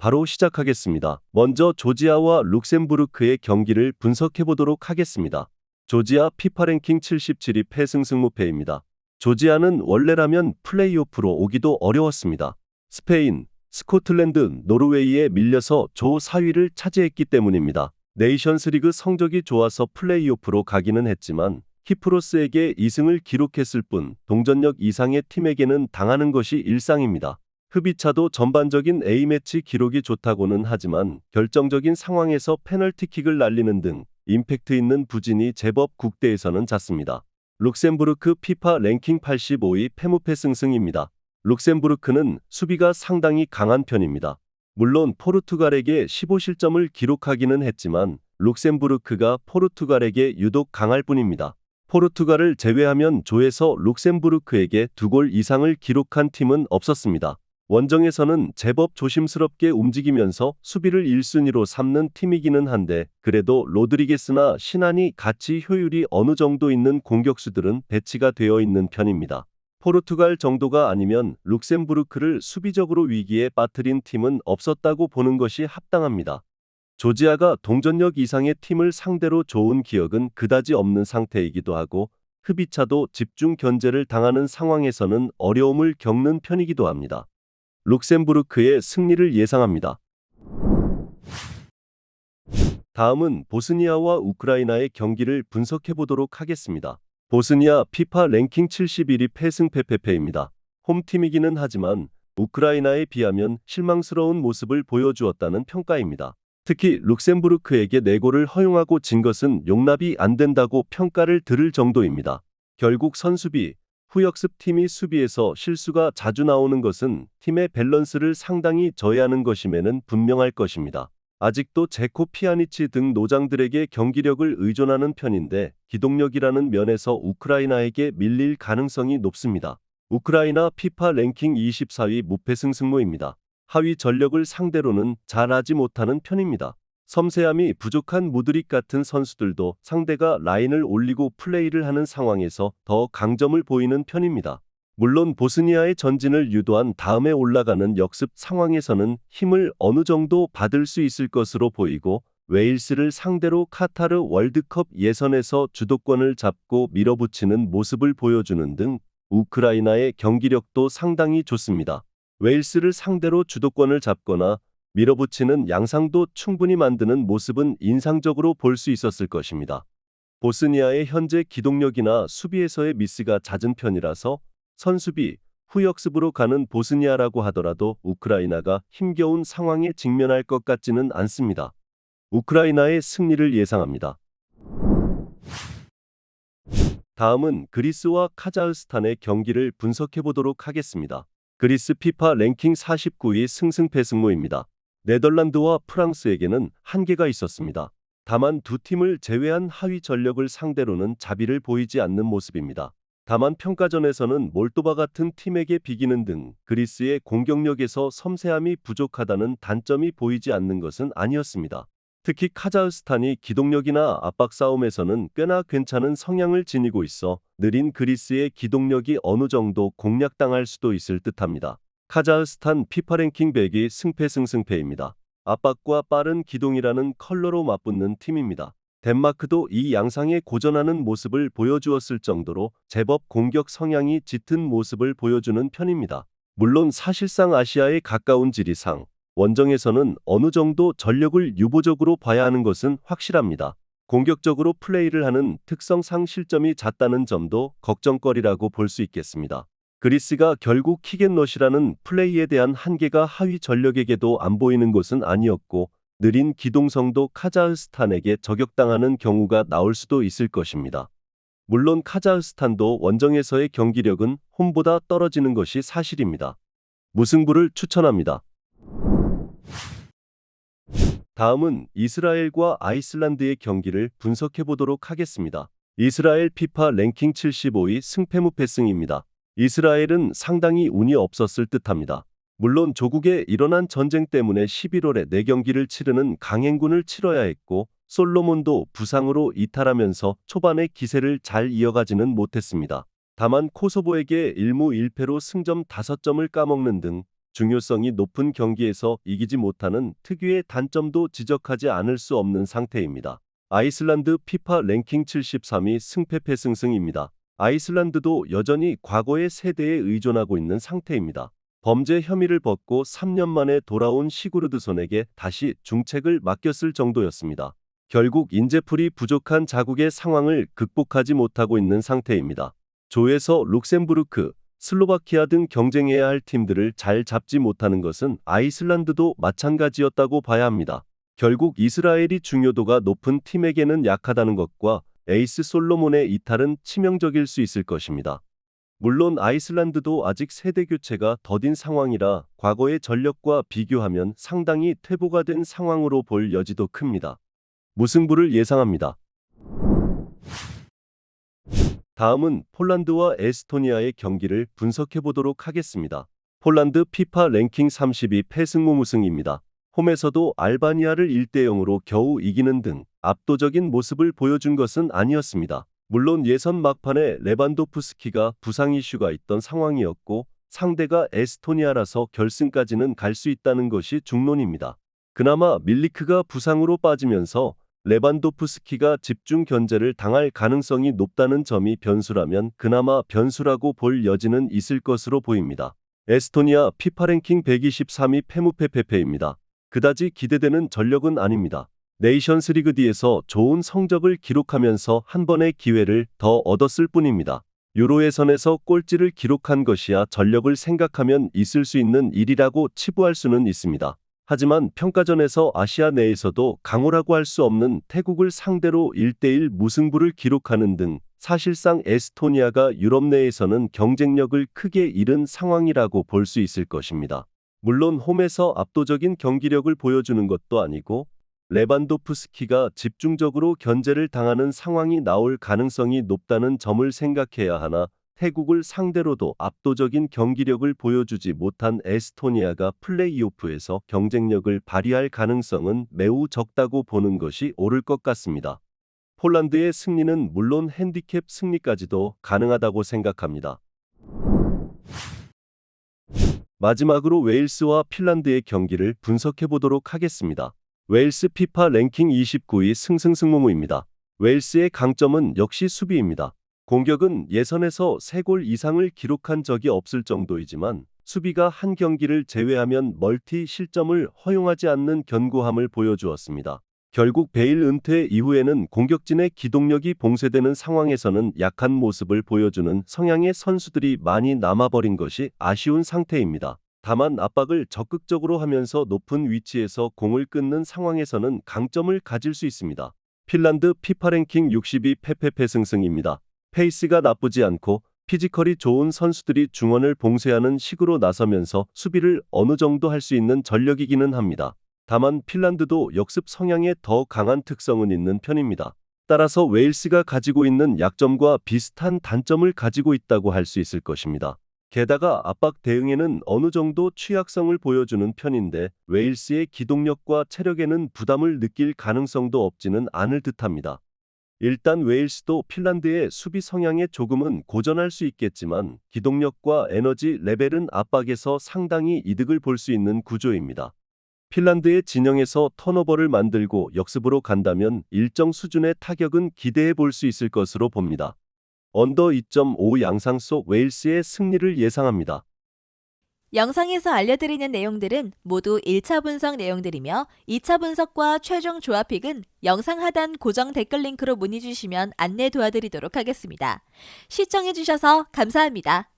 바로 시작하겠습니다. 먼저 조지아와 룩셈부르크의 경기를 분석해 보도록 하겠습니다. 조지아 피파 랭킹 77위 패승승무패입니다. 조지아는 원래라면 플레이오프로 오기도 어려웠습니다. 스페인, 스코틀랜드, 노르웨이에 밀려서 조 4위를 차지했기 때문입니다. 네이션스리그 성적이 좋아서 플레이오프로 가기는 했지만 키프로스에게 2승을 기록했을 뿐 동전력 이상의 팀에게는 당하는 것이 일상입니다. 흡이차도 전반적인 A매치 기록이 좋다고는 하지만 결정적인 상황에서 페널티킥을 날리는 등 임팩트 있는 부진이 제법 국대에서는 잦습니다. 룩셈부르크 피파 랭킹 85위 패무패승승입니다. 룩셈부르크는 수비가 상당히 강한 편입니다. 물론 포르투갈에게 15실점을 기록하기는 했지만 룩셈부르크가 포르투갈에게 유독 강할 뿐입니다. 포르투갈을 제외하면 조에서 룩셈부르크에게 2골 이상을 기록한 팀은 없었습니다. 원정에서는 제법 조심스럽게 움직이면서 수비를 1순위로 삼는 팀이기는 한데 그래도 로드리게스나 시나니 같이 효율이 어느 정도 있는 공격수들은 배치가 되어 있는 편입니다. 포르투갈 정도가 아니면 룩셈부르크를 수비적으로 위기에 빠뜨린 팀은 없었다고 보는 것이 합당합니다. 조지아가 동전력 이상의 팀을 상대로 좋은 기억은 그다지 없는 상태이기도 하고 흡이차도 집중 견제를 당하는 상황에서는 어려움을 겪는 편이기도 합니다. 룩셈부르크의 승리를 예상합니다. 다음은 보스니아와 우크라이나의 경기를 분석해 보도록 하겠습니다. 보스니아 피파 랭킹 71위 패승패패패입니다. 홈팀이기는 하지만 우크라이나에 비하면 실망스러운 모습을 보여주었다는 평가입니다. 특히 룩셈부르크에게 4골을 허용하고 진 것은 용납이 안 된다고 평가를 들을 정도입니다. 결국 선수비, 후역습 팀이 수비에서 실수가 자주 나오는 것은 팀의 밸런스를 상당히 저해하는 것임에는 분명할 것입니다. 아직도 제코 피아니치 등 노장들에게 경기력을 의존하는 편인데 기동력이라는 면에서 우크라이나에게 밀릴 가능성이 높습니다. 우크라이나 피파 랭킹 24위 무패승승무입니다. 하위 전력을 상대로는 잘하지 못하는 편입니다. 섬세함이 부족한 무드릭 같은 선수들도 상대가 라인을 올리고 플레이를 하는 상황에서 더 강점을 보이는 편입니다. 물론 보스니아의 전진을 유도한 다음에 올라가는 역습 상황에서는 힘을 어느 정도 받을 수 있을 것으로 보이고 웨일스를 상대로 카타르 월드컵 예선에서 주도권을 잡고 밀어붙이는 모습을 보여주는 등 우크라이나의 경기력도 상당히 좋습니다. 웨일스를 상대로 주도권을 잡거나 밀어붙이는 양상도 충분히 만드는 모습은 인상적으로 볼 수 있었을 것입니다. 보스니아의 현재 기동력이나 수비에서의 미스가 잦은 편이라서 선수비, 후역습으로 가는 보스니아라고 하더라도 우크라이나가 힘겨운 상황에 직면할 것 같지는 않습니다. 우크라이나의 승리를 예상합니다. 다음은 그리스와 카자흐스탄의 경기를 분석해 보도록 하겠습니다. 그리스 피파 랭킹 49위 승승패승무입니다. 네덜란드와 프랑스에게는 한계가 있었습니다. 다만 두 팀을 제외한 하위 전력을 상대로는 자비를 보이지 않는 모습입니다. 다만 평가전에서는 몰도바 같은 팀에게 비기는 등 그리스의 공격력에서 섬세함이 부족하다는 단점이 보이지 않는 것은 아니었습니다. 특히 카자흐스탄이 기동력이나 압박 싸움에서는 꽤나 괜찮은 성향을 지니고 있어 느린 그리스의 기동력이 어느 정도 공략당할 수도 있을 듯합니다. 카자흐스탄 피파 랭킹 100위 승패승승패입니다. 압박과 빠른 기동이라는 컬러로 맞붙는 팀입니다. 덴마크도 이 양상에 고전하는 모습을 보여주었을 정도로 제법 공격 성향이 짙은 모습을 보여주는 편입니다. 물론 사실상 아시아에 가까운 지리상 원정에서는 어느 정도 전력을 유보적으로 봐야 하는 것은 확실합니다. 공격적으로 플레이를 하는 특성상 실점이 잦다는 점도 걱정거리라고 볼 수 있겠습니다. 그리스가 결국 킥앤넛이라는 플레이에 대한 한계가 하위 전력에게도 안 보이는 것은 아니었고 느린 기동성도 카자흐스탄에게 저격당하는 경우가 나올 수도 있을 것입니다. 물론 카자흐스탄도 원정에서의 경기력은 홈보다 떨어지는 것이 사실입니다. 무승부를 추천합니다. 다음은 이스라엘과 아이슬란드의 경기를 분석해 보도록 하겠습니다. 이스라엘 피파 랭킹 75위 승패무패승입니다. 이스라엘은 상당히 운이 없었을 듯합니다. 물론 조국에 일어난 전쟁 때문에 11월에 4경기를 치르는 강행군을 치러야 했고 솔로몬도 부상으로 이탈하면서 초반에 기세를 잘 이어가지는 못했습니다. 다만 코소보에게 1무 1패로 승점 5점을 까먹는 등 중요성이 높은 경기에서 이기지 못하는 특유의 단점도 지적하지 않을 수 없는 상태입니다. 아이슬란드 피파 랭킹 73위 승패패승승입니다. 아이슬란드도 여전히 과거의 세대에 의존하고 있는 상태입니다. 범죄 혐의를 벗고 3년 만에 돌아온 시구르드손에게 다시 중책을 맡겼을 정도였습니다. 결국 인재풀이 부족한 자국의 상황을 극복하지 못하고 있는 상태입니다. 조에서 룩셈부르크, 슬로바키아 등 경쟁해야 할 팀들을 잘 잡지 못하는 것은 아이슬란드도 마찬가지였다고 봐야 합니다. 결국 이스라엘이 중요도가 높은 팀에게는 약하다는 것과 에이스 솔로몬의 이탈은 치명적일 수 있을 것입니다. 물론 아이슬란드도 아직 세대 교체가 더딘 상황이라 과거의 전력과 비교하면 상당히 퇴보가 된 상황으로 볼 여지도 큽니다. 무승부를 예상합니다. 다음은 폴란드와 에스토니아의 경기를 분석해 보도록 하겠습니다. 폴란드 피파 랭킹 32 패승 무승입니다. 홈에서도 알바니아를 1대0으로 겨우 이기는 등 압도적인 모습을 보여준 것은 아니었습니다. 물론 예선 막판에 레반도프스키가 부상 이슈가 있던 상황이었고 상대가 에스토니아라서 결승까지는 갈 수 있다는 것이 중론입니다. 그나마 밀리크가 부상으로 빠지면서 레반도프스키가 집중 견제를 당할 가능성이 높다는 점이 변수라면 그나마 변수라고 볼 여지는 있을 것으로 보입니다. 에스토니아 피파 랭킹 123위 페무페페페입니다. 그다지 기대되는 전력은 아닙니다. 네이션스 리그 D에서 좋은 성적을 기록하면서 한 번의 기회를 더 얻었을 뿐입니다. 유로 예선에서 꼴찌를 기록한 것이야 전력을 생각하면 있을 수 있는 일이라고 치부할 수는 있습니다. 하지만 평가전에서 아시아 내에서도 강호라고 할 수 없는 태국을 상대로 1대1 무승부를 기록하는 등 사실상 에스토니아가 유럽 내에서는 경쟁력을 크게 잃은 상황이라고 볼 수 있을 것입니다. 물론 홈에서 압도적인 경기력을 보여주는 것도 아니고 레반도프스키가 집중적으로 견제를 당하는 상황이 나올 가능성이 높다는 점을 생각해야 하나 태국을 상대로도 압도적인 경기력을 보여주지 못한 에스토니아가 플레이오프에서 경쟁력을 발휘할 가능성은 매우 적다고 보는 것이 옳을 것 같습니다. 폴란드의 승리는 물론 핸디캡 승리까지도 가능하다고 생각합니다. 마지막으로 웨일스와 핀란드의 경기를 분석해 보도록 하겠습니다. 웨일스 피파 랭킹 29위 승승승무무입니다. 웨일스의 강점은 역시 수비입니다. 공격은 예선에서 3골 이상을 기록한 적이 없을 정도이지만 수비가 한 경기를 제외하면 멀티 실점을 허용하지 않는 견고함을 보여주었습니다. 결국 베일 은퇴 이후에는 공격진의 기동력이 봉쇄되는 상황에서는 약한 모습을 보여주는 성향의 선수들이 많이 남아버린 것이 아쉬운 상태입니다. 다만 압박을 적극적으로 하면서 높은 위치에서 공을 끊는 상황에서는 강점을 가질 수 있습니다. 핀란드 피파 랭킹 62 패패패승승입니다. 페이스가 나쁘지 않고 피지컬이 좋은 선수들이 중원을 봉쇄하는 식으로 나서면서 수비를 어느 정도 할 수 있는 전력이기는 합니다. 다만 핀란드도 역습 성향에 더 강한 특성은 있는 편입니다. 따라서 웨일스가 가지고 있는 약점과 비슷한 단점을 가지고 있다고 할 수 있을 것입니다. 게다가 압박 대응에는 어느 정도 취약성을 보여주는 편인데 웨일스의 기동력과 체력에는 부담을 느낄 가능성도 없지는 않을 듯합니다. 일단 웨일스도 핀란드의 수비 성향에 조금은 고전할 수 있겠지만 기동력과 에너지 레벨은 압박에서 상당히 이득을 볼 수 있는 구조입니다. 핀란드의 진영에서 턴오버를 만들고 역습으로 간다면 일정 수준의 타격은 기대해 볼 수 있을 것으로 봅니다. 언더 2.5 양상 속 웨일스의 승리를 예상합니다. 영상에서 알려드리는 내용들은 모두 1차 분석 내용들이며 2차 분석과 최종 조합픽은 영상 하단 고정 댓글 링크로 문의 주시면 안내 도와드리도록 하겠습니다. 시청해주셔서 감사합니다.